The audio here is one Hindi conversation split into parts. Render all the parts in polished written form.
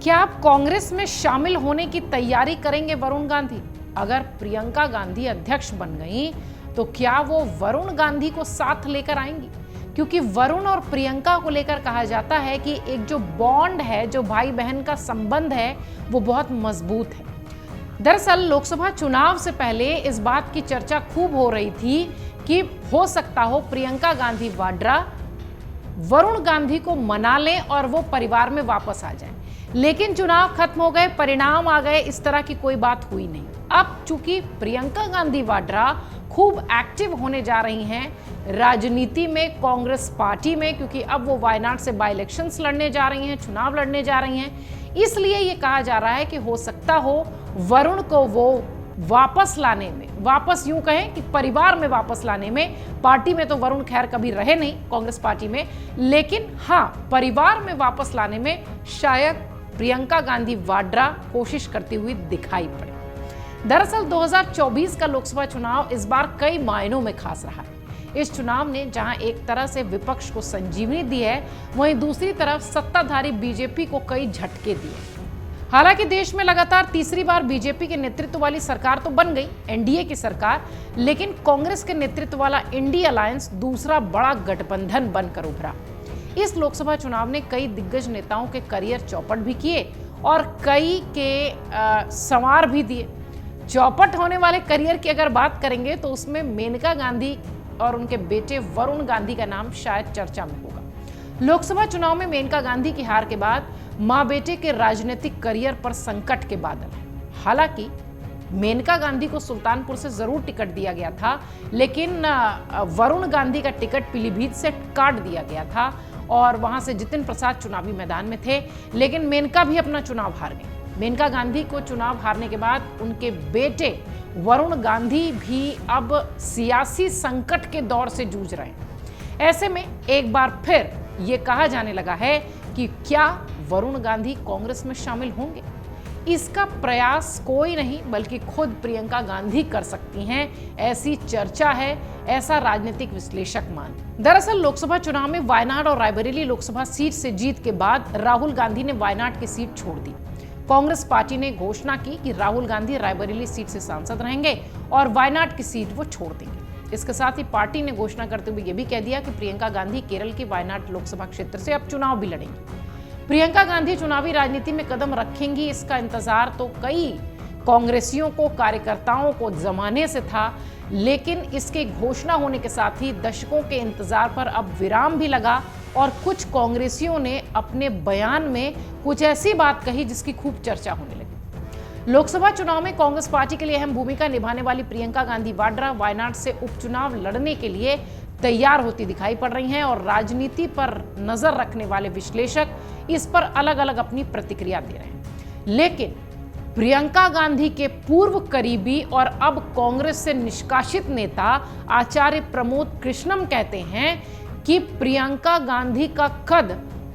क्या आप कांग्रेस में शामिल होने की तैयारी करेंगे वरुण गांधी? अगर प्रियंका गांधी अध्यक्ष बन गई तो क्या वो वरुण गांधी को साथ लेकर आएंगी? क्योंकि वरुण और प्रियंका को लेकर कहा जाता है कि एक जो बॉन्ड है, जो भाई बहन का संबंध है, वो बहुत मजबूत है। दरअसल लोकसभा चुनाव से पहले इस बात की चर्चा खूब हो रही थी कि हो सकता हो प्रियंका गांधी वाड्रा वरुण गांधी को मना लें और वो परिवार में वापस आ जाएं। लेकिन चुनाव खत्म हो गए, परिणाम आ गए, इस तरह की कोई बात हुई नहीं। अब चूंकि प्रियंका गांधी वाड्रा खूब एक्टिव होने जा रही हैं राजनीति में, कांग्रेस पार्टी में, क्योंकि अब वो वायनाड से बाई इलेक्शंस लड़ने जा रही हैं, चुनाव लड़ने जा रही हैं, इसलिए ये कहा जा रहा है कि हो सकता हो वरुण को वो वापस लाने में, वापस यूं कहें कि परिवार में वापस लाने में, पार्टी में तो वरुण खैर कभी रहे नहीं कांग्रेस पार्टी में, लेकिन हाँ परिवार में वापस लाने में शायद प्रियंका गांधी वाड्रा कोशिश करती हुई दिखाई पड़े। दरअसल 2024 का लोकसभा चुनाव इस बार कई मायनों में खास रहा है। इस चुनाव ने जहां एक तरह से विपक्ष को संजीवनी दी है, वहीं दूसरी तरफ सत्ताधारी बीजेपी को कई झटके दिए। हालांकि देश में लगातार तीसरी बार बीजेपी के नेतृत्व वाली सरकार तो बन गई, एनडीए की सरकार, लेकिन कांग्रेस के नेतृत्व वाला इंडी अलायंस दूसरा बड़ा गठबंधन बनकर उभरा। इस लोकसभा चुनाव ने कई दिग्गज नेताओं के करियर चौपट भी किए और कई के संवार भी दिए। चौपट होने वाले करियर की अगर बात करेंगे तो उसमें मेनका गांधी और उनके बेटे वरुण गांधी का नाम शायद चर्चा में होगा। लोकसभा चुनाव में मेनका गांधी की हार के बाद मां बेटे के राजनीतिक करियर पर संकट के बादल हैं। हालांकि मेनका गांधी को सुल्तानपुर से जरूर टिकट दिया गया था, लेकिन वरुण गांधी का टिकट पीलीभीत से काट दिया गया था और वहां से जितिन प्रसाद चुनावी मैदान में थे, लेकिन मेनका भी अपना चुनाव हार गए। मेनका गांधी को चुनाव हारने के बाद उनके बेटे वरुण गांधी भी अब सियासी संकट के दौर से जूझ रहे हैं। ऐसे में एक बार फिर ये कहा जाने लगा है कि क्या वरुण गांधी कांग्रेस में शामिल होंगे। इसका प्रयास कोई नहीं बल्कि खुद प्रियंका गांधी कर सकती हैं, ऐसी चर्चा है, ऐसा राजनीतिक विश्लेषक मान। दरअसल लोकसभा चुनाव में वायनाड और रायबरेली लोकसभा सीट से जीत के बाद राहुल गांधी ने वायनाड की सीट छोड़ दी। कांग्रेस पार्टी ने घोषणा की कि राहुल गांधी रायबरेली सीट से सांसद रहेंगे और वायनाड की सीट वो छोड़ देंगे। इसके साथ ही पार्टी ने घोषणा करते हुए यह भी कह दिया कि प्रियंका गांधी केरल के वायनाड लोकसभा क्षेत्र से अब चुनाव भी लड़ेंगी। प्रियंका गांधी चुनावी राजनीति में कदम रखेंगी, इसका इंतजार तो कई कांग्रेसियों को, कार्यकर्ताओं को जमाने से था, लेकिन इसके घोषणा होने के साथ ही दशकों के इंतजार पर अब विराम भी लगा और कुछ कांग्रेसियों ने अपने बयान में कुछ ऐसी बात कही जिसकी खूब चर्चा होने लगी। लोकसभा चुनाव में कांग्रेस पार्टी के लिए अहम भूमिका निभाने वाली प्रियंका गांधी वाड्रा वायनाड से उपचुनाव लड़ने के लिए तैयार होती दिखाई पड़ रही हैं और राजनीति पर नजर रखने वाले विश्लेषक इस पर अलग अलग अपनी प्रतिक्रिया दे रहे हैं। लेकिन प्रियंका गांधी के पूर्व करीबी और अब कांग्रेस से निष्कासित नेता आचार्य प्रमोद कृष्णम कहते हैं कि प्रियंका गांधी का कद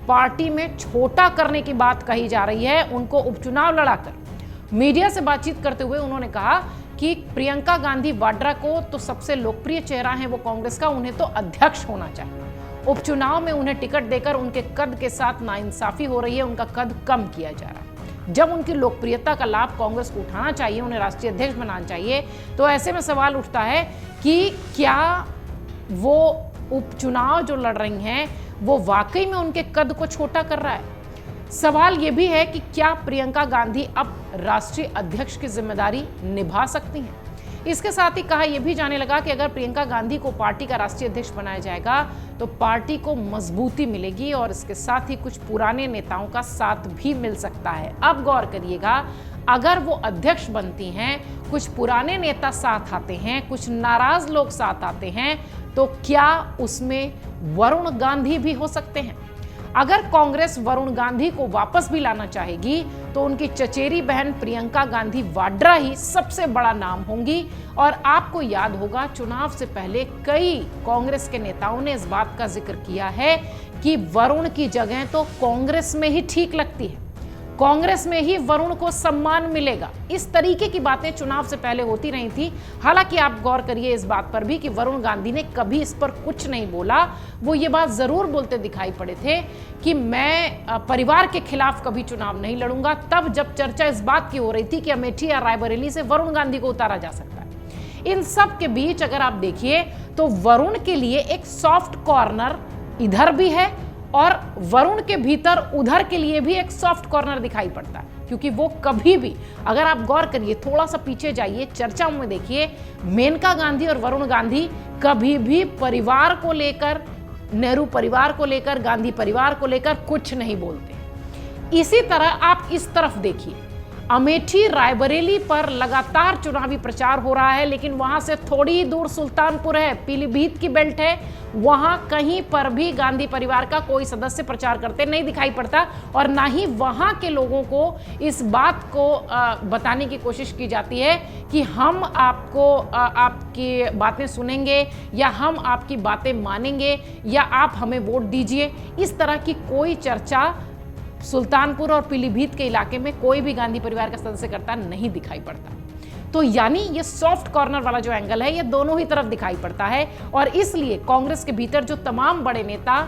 पार्टी में छोटा करने की बात कही जा रही है, उनको उपचुनाव लड़ाकर। मीडिया से बातचीत करते हुए उन्होंने कहा कि प्रियंका गांधी वाड्रा को तो सबसे लोकप्रिय चेहरा है वो कांग्रेस का, उन्हें तो अध्यक्ष होना चाहिए। उपचुनाव में उन्हें टिकट देकर उनके कद के साथ नाइंसाफी हो रही है, उनका कद कम किया जा रहा है। जब उनकी लोकप्रियता का लाभ कांग्रेस को उठाना चाहिए, उन्हें राष्ट्रीय अध्यक्ष बनाना चाहिए, तो ऐसे में सवाल उठता है कि क्या वो उपचुनाव जो लड़ रही हैं वो वाकई में उनके कद को छोटा कर रहा है। सवाल ये भी है कि क्या प्रियंका गांधी अब राष्ट्रीय अध्यक्ष की जिम्मेदारी निभा सकती हैं। इसके साथ ही कहा यह भी जाने लगा कि अगर प्रियंका गांधी को पार्टी का राष्ट्रीय अध्यक्ष बनाया जाएगा तो पार्टी को मजबूती मिलेगी और इसके साथ ही कुछ पुराने नेताओं का साथ भी मिल सकता है। अब गौर करिएगा, अगर वो अध्यक्ष बनती हैं, कुछ पुराने नेता साथ आते हैं, कुछ नाराज लोग साथ आते हैं, तो क्या उसमें वरुण गांधी भी हो सकते हैं। अगर कांग्रेस वरुण गांधी को वापस भी लाना चाहेगी तो उनकी चचेरी बहन प्रियंका गांधी वाड्रा ही सबसे बड़ा नाम होंगी। और आपको याद होगा चुनाव से पहले कई कांग्रेस के नेताओं ने इस बात का जिक्र किया है कि वरुण की जगह तो कांग्रेस में ही ठीक लगती है। कांग्रेस में ही वरुण को सम्मान मिलेगा। इस तरीके की बातें चुनाव से पहले होती रही थी। हालांकि आप गौर करिए इस बात पर भी कि वरुण गांधी ने कभी इस पर कुछ नहीं बोला। वो ये बात जरूर बोलते दिखाई पड़े थे कि मैं परिवार के खिलाफ कभी चुनाव नहीं लड़ूंगा, तब जब चर्चा इस बात की हो रही थी कि अमेठी या रायबरेली से वरुण गांधी को उतारा जा सकता है। इन सब के बीच अगर आप देखिए तो वरुण के लिए एक सॉफ्ट कॉर्नर इधर भी है और वरुण के भीतर उधर के लिए भी एक सॉफ्ट कॉर्नर दिखाई पड़ता है, क्योंकि वो कभी भी, अगर आप गौर करिए थोड़ा सा पीछे जाइए चर्चाओं में देखिए, मेनका गांधी और वरुण गांधी कभी भी परिवार को लेकर, नेहरू परिवार को लेकर, गांधी परिवार को लेकर कुछ नहीं बोलते। इसी तरह आप इस तरफ देखिए, अमेठी रायबरेली पर लगातार चुनावी प्रचार हो रहा है, लेकिन वहां से थोड़ी दूर सुल्तानपुर है, पीलीभीत की बेल्ट है, वहां कहीं पर भी गांधी परिवार का कोई सदस्य प्रचार करते नहीं दिखाई पड़ता और ना ही वहां के लोगों को इस बात को बताने की कोशिश की जाती है कि हम आपको आपकी बातें सुनेंगे या हम आपकी बातें मानेंगे या आप हमें वोट दीजिए। इस तरह की कोई चर्चा सुल्तानपुर और पीलीभीत के इलाके में कोई भी गांधी परिवार का सदस्य करता नहीं दिखाई पड़ता। तो यानी ये सॉफ्ट कॉर्नर वाला जो एंगल है ये दोनों ही तरफ दिखाई पड़ता है और इसलिए कांग्रेस के भीतर जो तमाम बड़े नेता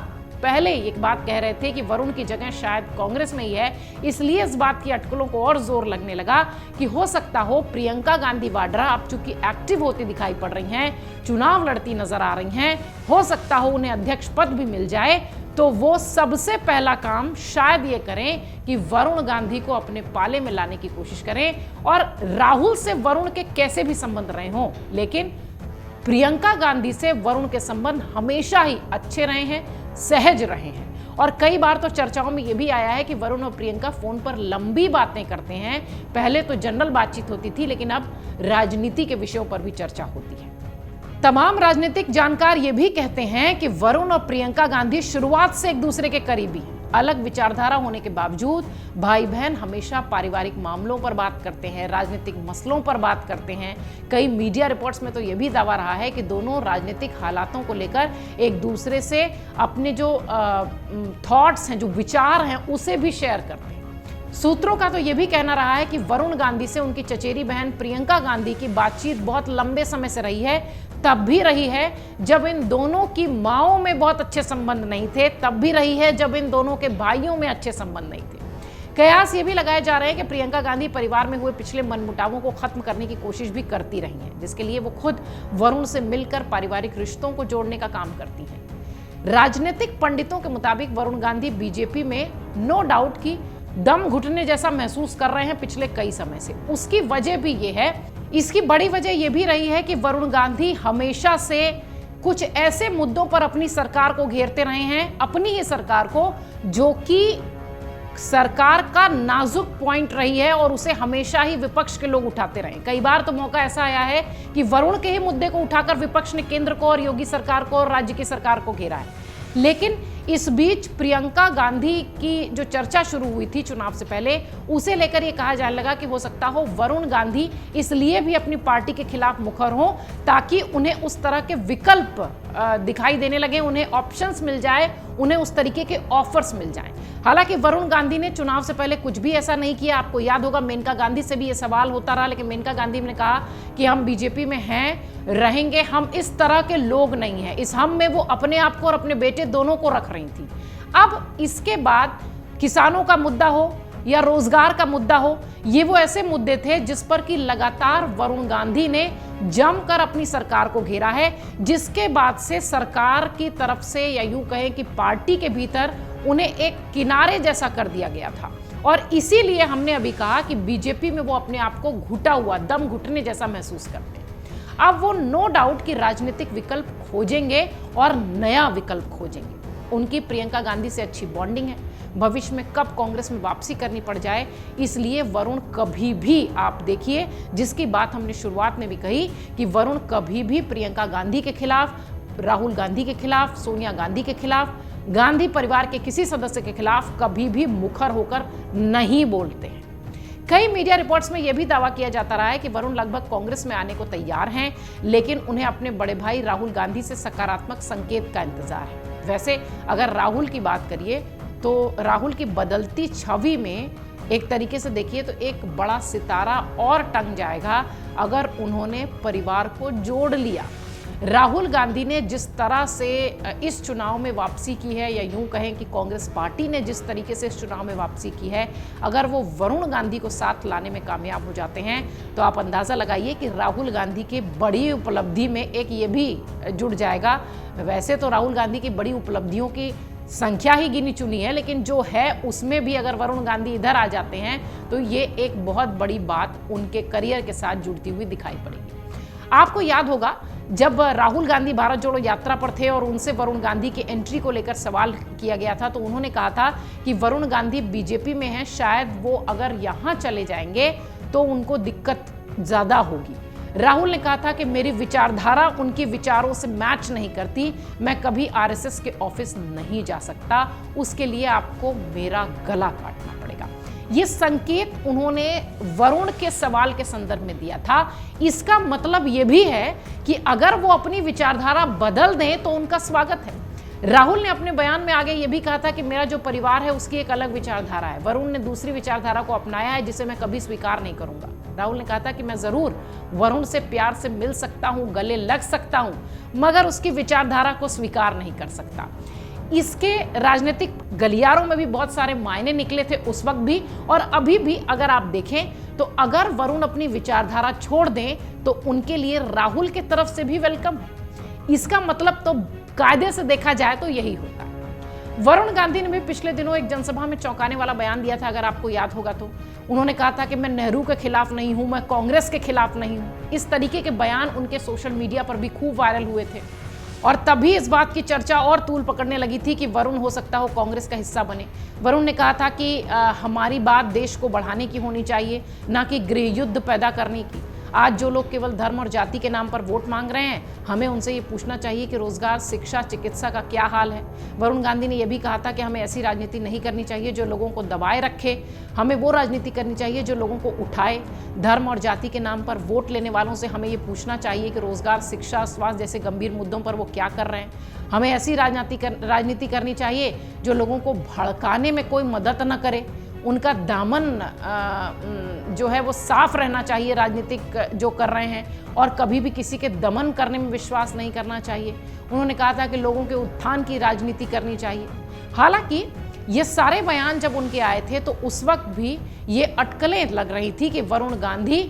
पहले एक बात कह रहे थे कि वरुण की जगह शायद कांग्रेस में ही है, इसलिए इस बात की अटकलों को और जोर लगने लगा कि हो सकता हो प्रियंका गांधी वाड्रा अब चूंकि एक्टिव होती दिखाई पड़ रही हैं, चुनाव लड़ती नजर आ रही हैं, हो सकता हो उन्हें अध्यक्ष पद भी मिल जाए, तो वो सबसे पहला काम शायद ये करें कि वरुण गांधी को अपने पाले में लाने की कोशिश करें। और राहुल से वरुण के कैसे भी संबंध रहे हों, लेकिन प्रियंका गांधी से वरुण के संबंध हमेशा ही अच्छे रहे हैं, सहज रहे हैं और कई बार तो चर्चाओं में यह भी आया है कि वरुण और प्रियंका फोन पर लंबी बातें करते हैं। पहले तो जनरल बातचीत होती थी, लेकिन अब राजनीति के विषयों पर भी चर्चा होती है। तमाम राजनीतिक जानकार ये भी कहते हैं कि वरुण और प्रियंका गांधी शुरुआत से एक दूसरे के करीबी हैं। अलग विचारधारा होने के बावजूद भाई बहन हमेशा पारिवारिक मामलों पर बात करते हैं, राजनीतिक मसलों पर बात करते हैं। कई मीडिया रिपोर्ट्स में तो यह भी दावा रहा है कि दोनों राजनीतिक हालातों को लेकर एक दूसरे से अपने जो थॉट्स हैं, जो विचार हैं, उसे भी शेयर करते हैं। सूत्रों का तो यह भी कहना रहा है कि वरुण गांधी से उनकी चचेरी बहन प्रियंका गांधी की बातचीत बहुत लंबे समय से रही है, तब भी रही है जब इन दोनों की माओं में बहुत अच्छे संबंध नहीं थे, तब भी रही है जब इन दोनों के भाइयों में अच्छे संबंध नहीं थे। कयास ये भी लगाए जा रहे हैं कि प्रियंका गांधी परिवार में हुए पिछले मनमुटावों को खत्म करने की कोशिश भी करती रही हैं, जिसके लिए वो खुद वरुण से मिलकर पारिवारिक रिश्तों को जोड़ने का काम करती हैं। राजनीतिक पंडितों के मुताबिक वरुण गांधी बीजेपी में नो डाउट की दम घुटने जैसा महसूस कर रहे हैं पिछले कई समय से। उसकी वजह भी ये है, इसकी बड़ी वजह यह भी रही है कि वरुण गांधी हमेशा से कुछ ऐसे मुद्दों पर अपनी सरकार को घेरते रहे हैं, अपनी ही सरकार को, जो कि सरकार का नाजुक पॉइंट रही है और उसे हमेशा ही विपक्ष के लोग उठाते रहे। कई बार तो मौका ऐसा आया है कि वरुण के ही मुद्दे को उठाकर विपक्ष ने केंद्र को और योगी सरकार को और राज्य की सरकार को घेरा है। लेकिन इस बीच प्रियंका गांधी की जो चर्चा शुरू हुई थी चुनाव से पहले, उसे लेकर यह कहा जाने लगा कि हो सकता हो वरुण गांधी इसलिए भी अपनी पार्टी के खिलाफ मुखर हो ताकि उन्हें उस तरह के विकल्प दिखाई देने लगे, उन्हें ऑप्शंस मिल जाए, उन्हें उस तरीके के ऑफर्स मिल जाएं। हालांकि वरुण गांधी ने चुनाव से पहले कुछ भी ऐसा नहीं किया। आपको याद होगा मेनका गांधी से भी ये सवाल होता रहा, लेकिन मेनका गांधी ने कहा कि हम बीजेपी में हैं, रहेंगे, हम इस तरह के लोग नहीं हैं। इस हम में वो अपने आप को और अपने बेटे दोनों को रख रही थी। अब इसके बाद किसानों का मुद्दा हो या रोजगार का मुद्दा हो, ये वो ऐसे मुद्दे थे जिस पर कि लगातार वरुण गांधी ने जमकर अपनी सरकार को घेरा है, जिसके बाद से सरकार की तरफ से या यूं कहें कि पार्टी के भीतर उन्हें एक किनारे जैसा कर दिया गया था। और इसीलिए हमने अभी कहा कि बीजेपी में वो अपने आप को घुटा हुआ, दम घुटने जैसा महसूस करते हैं। अब वो नो डाउट कि राजनीतिक विकल्प खोजेंगे और नया विकल्प खोजेंगे। उनकी प्रियंका गांधी से अच्छी बॉन्डिंग है, भविष्य में कब कांग्रेस में वापसी करनी पड़ जाए, इसलिए वरुण कभी भी, आप देखिए जिसकी बात हमने शुरुआत में भी कही कि वरुण कभी भी प्रियंका गांधी के खिलाफ, राहुल गांधी के खिलाफ, सोनिया गांधी के खिलाफ, गांधी परिवार के किसी सदस्य के खिलाफ कभी भी मुखर होकर नहीं बोलते हैं। कई मीडिया रिपोर्ट्स में यह भी दावा किया जाता रहा है कि वरुण लगभग कांग्रेस में आने को तैयार हैं, लेकिन उन्हें अपने बड़े भाई राहुल गांधी से सकारात्मक संकेत का इंतजार है। वैसे अगर राहुल की बात करिए तो राहुल की बदलती छवि में एक तरीके से देखिए तो एक बड़ा सितारा और टंग जाएगा अगर उन्होंने परिवार को जोड़ लिया। राहुल गांधी ने जिस तरह से इस चुनाव में वापसी की है, या यूं कहें कि कांग्रेस पार्टी ने जिस तरीके से इस चुनाव में वापसी की है, अगर वो वरुण गांधी को साथ लाने में कामयाब हो जाते हैं तो आप अंदाज़ा लगाइए कि राहुल गांधी की बड़ी उपलब्धि में एक ये भी जुड़ जाएगा। वैसे तो राहुल गांधी की बड़ी उपलब्धियों की संख्या ही गिनी चुनी है, लेकिन जो है उसमें भी अगर वरुण गांधी इधर आ जाते हैं तो ये एक बहुत बड़ी बात उनके करियर के साथ जुड़ती हुई दिखाई पड़ेगी। आपको याद होगा जब राहुल गांधी भारत जोड़ो यात्रा पर थे और उनसे वरुण गांधी की एंट्री को लेकर सवाल किया गया था, तो उन्होंने कहा था कि वरुण गांधी बीजेपी में हैं, शायद वो अगर यहाँ चले जाएंगे तो उनको दिक्कत ज़्यादा होगी। राहुल ने कहा था कि मेरी विचारधारा उनके विचारों से मैच नहीं करती, मैं कभी आरएसएस के ऑफिस नहीं जा सकता, उसके लिए आपको मेरा गला काटना पड़ेगा। ये संकेत उन्होंने वरुण के सवाल के संदर्भ में दिया था। इसका मतलब ये भी है कि अगर वो अपनी विचारधारा बदल दें तो उनका स्वागत है। राहुल ने अपने बयान में आगे ये भी कहा था कि मेरा जो परिवार है उसकी एक अलग विचारधारा है। वरुण ने दूसरी विचारधारा को अपनाया है जिसे मैं कभी स्वीकार नहीं करूंगा। राहुल ने कहा था कि मैं जरूर वरुण से प्यार से मिल सकता हूं, गले लग सकता हूं, मगर उसकी विचारधारा को स्वीकार नहीं कर सकता। इसके राजनीतिक गलियारों में भी बहुत सारे मायने निकले थे उस वक्त भी और अभी भी। अगर आप देखें तो अगर वरुण अपनी विचारधारा छोड़ दें तो उनके लिए राहुल की तरफ से भी वेलकम है। इसका मतलब तो कायदे से देखा जाए तो यही होता है। वरुण गांधी ने भी पिछले दिनों एक जनसभा में चौंकाने वाला बयान दिया था, अगर आपको याद होगा तो। उन्होंने कहा था कि मैं नेहरू के खिलाफ नहीं हूं, मैं कांग्रेस के खिलाफ नहीं हूं। इस तरीके के बयान उनके सोशल मीडिया पर भी खूब वायरल हुए थे और तभी इस बात की चर्चा और तूल पकड़ने लगी थी कि वरुण हो सकता हो कांग्रेस का हिस्सा बने। वरुण ने कहा था कि हमारी बात देश को बढ़ाने की होनी चाहिए, ना कि गृह युद्ध पैदा करने की। आज जो लोग केवल धर्म और जाति के नाम पर वोट मांग रहे हैं, हमें उनसे ये पूछना चाहिए कि रोजगार, शिक्षा, चिकित्सा का क्या हाल है। वरुण गांधी ने यह भी कहा था कि हमें ऐसी राजनीति नहीं करनी चाहिए जो लोगों को दबाए रखे, हमें वो राजनीति करनी चाहिए जो लोगों को उठाए। धर्म और जाति के नाम पर वोट लेने वालों से हमें ये पूछना चाहिए कि रोजगार, शिक्षा, स्वास्थ्य जैसे गंभीर मुद्दों पर वो क्या कर रहे हैं। हमें ऐसी राजनीति करनी चाहिए जो लोगों को भड़काने में कोई मदद न करे। उनका दामन जो है वो साफ रहना चाहिए राजनीतिक जो कर रहे हैं, और कभी भी किसी के दमन करने में विश्वास नहीं करना चाहिए। उन्होंने कहा था कि लोगों के उत्थान की राजनीति करनी चाहिए। हालांकि ये सारे बयान जब उनके आए थे तो उस वक्त भी ये अटकलें लग रही थी कि वरुण गांधी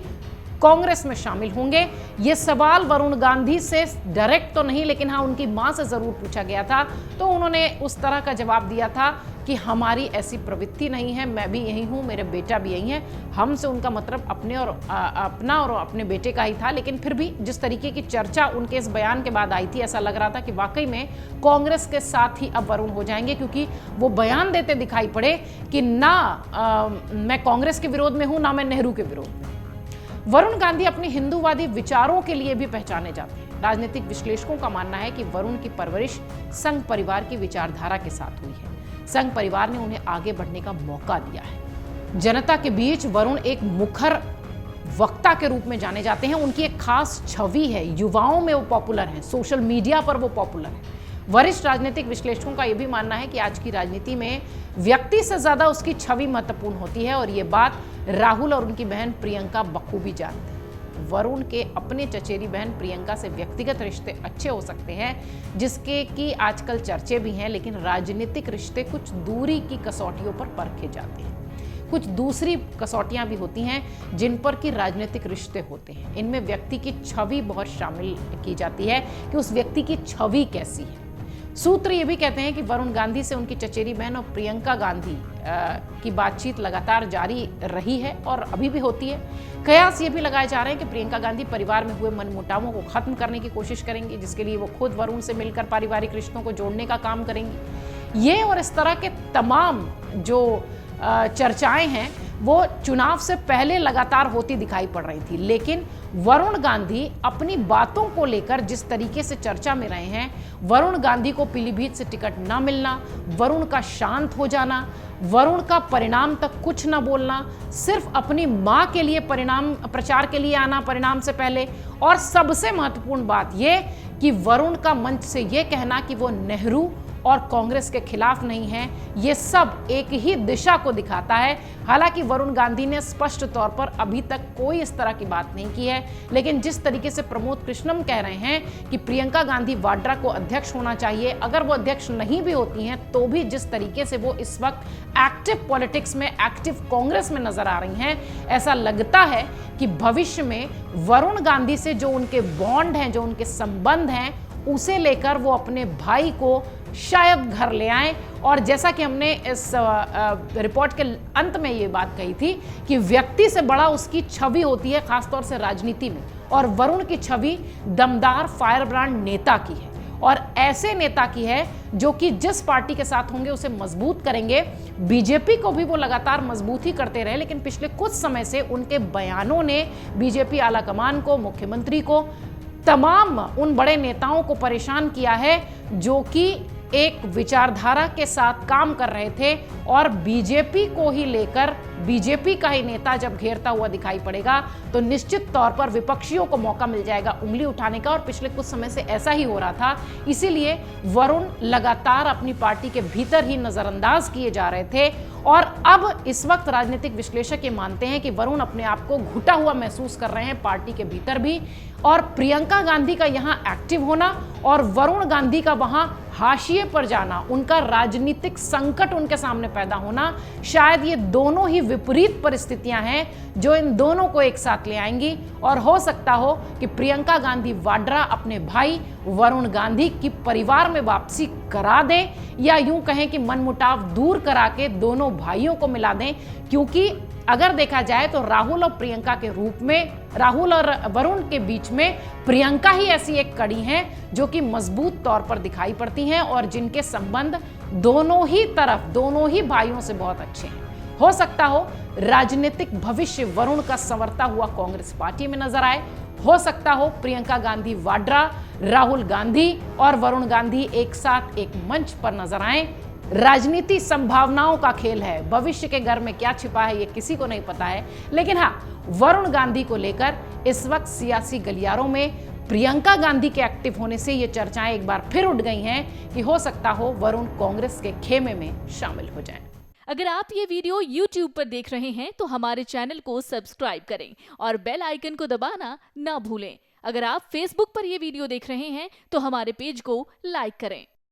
कांग्रेस में शामिल होंगे। ये सवाल वरुण गांधी से डायरेक्ट तो नहीं, लेकिन हाँ उनकी मां से जरूर पूछा गया था, तो उन्होंने उस तरह का जवाब दिया था कि हमारी ऐसी प्रवृत्ति नहीं है, मैं भी यही हूँ, मेरे बेटा भी यही है। हमसे उनका मतलब अपना और अपने बेटे का ही था। लेकिन फिर भी जिस तरीके की चर्चा उनके इस बयान के बाद आई थी, ऐसा लग रहा था कि वाकई में कांग्रेस के साथ ही अब वरुण हो जाएंगे, क्योंकि वो बयान देते दिखाई पड़े कि ना मैं कांग्रेस के विरोध में हूँ, ना मैं नेहरू के विरोध में। वरुण गांधी अपने हिंदूवादी विचारों के लिए भी पहचाने जाते हैं। राजनीतिक विश्लेषकों का मानना है कि वरुण की परवरिश संघ परिवार की विचारधारा के साथ हुई है। संघ परिवार ने उन्हें आगे बढ़ने का मौका दिया है। जनता के बीच वरुण एक मुखर वक्ता के रूप में जाने जाते हैं। उनकी एक खास छवि है, युवाओं में वो पॉपुलर हैं, सोशल मीडिया पर वो पॉपुलर है। वरिष्ठ राजनीतिक विश्लेषकों का यह भी मानना है कि आज की राजनीति में व्यक्ति से ज्यादा उसकी छवि महत्वपूर्ण होती है, और ये बात राहुल और उनकी बहन प्रियंका बखूबी जानते हैं। वरुण के अपने चचेरी बहन प्रियंका से व्यक्तिगत रिश्ते अच्छे हो सकते हैं, जिसके कि आजकल चर्चे भी हैं, लेकिन राजनीतिक रिश्ते कुछ दूरी की कसौटियों पर परखे जाते हैं। कुछ दूसरी कसौटियां भी होती हैं जिन पर कि राजनीतिक रिश्ते होते हैं। इनमें व्यक्ति की छवि बहुत शामिल की जाती है कि उस व्यक्ति की छवि कैसी है। सूत्र ये भी कहते हैं कि वरुण गांधी से उनकी चचेरी बहन और प्रियंका गांधी की बातचीत लगातार जारी रही है और अभी भी होती है। कयास ये भी लगाए जा रहे हैं कि प्रियंका गांधी परिवार में हुए मनमुटावों को खत्म करने की कोशिश करेंगी, जिसके लिए वो खुद वरुण से मिलकर पारिवारिक रिश्तों को जोड़ने का काम करेंगी। ये और इस तरह के तमाम जो चर्चाएं हैं वो चुनाव से पहले लगातार होती दिखाई पड़ रही थी, लेकिन वरुण गांधी अपनी बातों को लेकर जिस तरीके से चर्चा में रहे हैं, वरुण गांधी को पीलीभीत से टिकट ना मिलना, वरुण का शांत हो जाना, वरुण का परिणाम तक कुछ ना बोलना, सिर्फ अपनी मां के लिए परिणाम प्रचार के लिए आना परिणाम से पहले, और सबसे महत्वपूर्ण बात यह कि वरुण का मंच से यह कहना कि वो नेहरू और कांग्रेस के खिलाफ नहीं हैं, ये सब एक ही दिशा को दिखाता है। हालांकि वरुण गांधी ने स्पष्ट तौर पर अभी तक कोई इस तरह की बात नहीं की है, लेकिन जिस तरीके से प्रमोद कृष्णम कह रहे हैं कि प्रियंका गांधी वाड्रा को अध्यक्ष होना चाहिए, अगर वो अध्यक्ष नहीं भी होती हैं तो भी जिस तरीके से वो इस वक्त एक्टिव पॉलिटिक्स में, एक्टिव कांग्रेस में नजर आ रही हैं, ऐसा लगता है कि भविष्य में वरुण गांधी से जो उनके बॉन्ड हैं, जो उनके संबंध हैं, उसे लेकर वो अपने भाई को शायद घर ले आएं। और जैसा कि हमने इस रिपोर्ट के अंत में ये बात कही थी कि व्यक्ति से बड़ा उसकी छवि होती है, खासतौर से राजनीति में, और वरुण की छवि दमदार फायरब्रांड नेता की है, और ऐसे नेता की है जो कि जिस पार्टी के साथ होंगे उसे मजबूत करेंगे। बीजेपी को भी वो लगातार मजबूत ही करते रहे, लेकिन पिछले कुछ समय से उनके बयानों ने बीजेपी आलाकमान को, मुख्यमंत्री को, तमाम उन बड़े नेताओं को परेशान किया है जो कि एक विचारधारा के साथ काम कर रहे थे, और बीजेपी को ही लेकर बीजेपी का ही नेता जब घेरता हुआ दिखाई पड़ेगा तो निश्चित तौर पर विपक्षियों को मौका मिल जाएगा उंगली उठाने का, और पिछले कुछ समय से ऐसा ही हो रहा था। इसीलिए वरुण लगातार अपनी पार्टी के भीतर ही नजरअंदाज किए जा रहे थे, और अब इस वक्त राजनीतिक विश्लेषक ये मानते हैं कि वरुण अपने आप को घुटा हुआ महसूस कर रहे हैं पार्टी के भीतर भी, और प्रियंका गांधी का यहां एक्टिव होना और वरुण गांधी का वहां हाशिए पर जाना, उनका राजनीतिक संकट उनके सामने पैदा होना, शायद ये दोनों ही विपरीत परिस्थितियां हैं जो इन दोनों को एक साथ ले आएंगी। और हो सकता हो कि प्रियंका गांधी वाड्रा अपने भाई वरुण गांधी की परिवार में वापसी करा दें, या यूं कहें कि मनमुटाव दूर करा के दोनों भाइयों को मिला दें, क्योंकि अगर देखा जाए तो राहुल और प्रियंका के रूप में, राहुल और वरुण के बीच में प्रियंका ही ऐसी एक कड़ी है जो कि मजबूत तौर पर दिखाई पड़ती हैं, और जिनके संबंध दोनों ही तरफ, दोनों ही भाइयों से बहुत अच्छे हैं। हो सकता हो राजनीतिक भविष्य वरुण का संवरता हुआ कांग्रेस पार्टी में नजर आए, हो सकता हो प्रियंका गांधी वाड्रा, राहुल गांधी और वरुण गांधी एक साथ एक मंच पर नजर आए। राजनीति संभावनाओं का खेल है, भविष्य के घर में क्या छिपा है ये किसी को नहीं पता है, लेकिन हाँ, वरुण गांधी को लेकर इस वक्त सियासी गलियारों में प्रियंका गांधी के एक्टिव होने से ये चर्चाएं एक बार फिर उठ गई हैं कि हो सकता हो वरुण कांग्रेस के खेमे में शामिल हो जाएं। अगर आप ये वीडियो YouTube पर देख रहे हैं तो हमारे चैनल को सब्सक्राइब करें और बेल आइकन को दबाना ना भूलें। अगर आप Facebook पर ये वीडियो देख रहे हैं तो हमारे पेज को लाइक करें।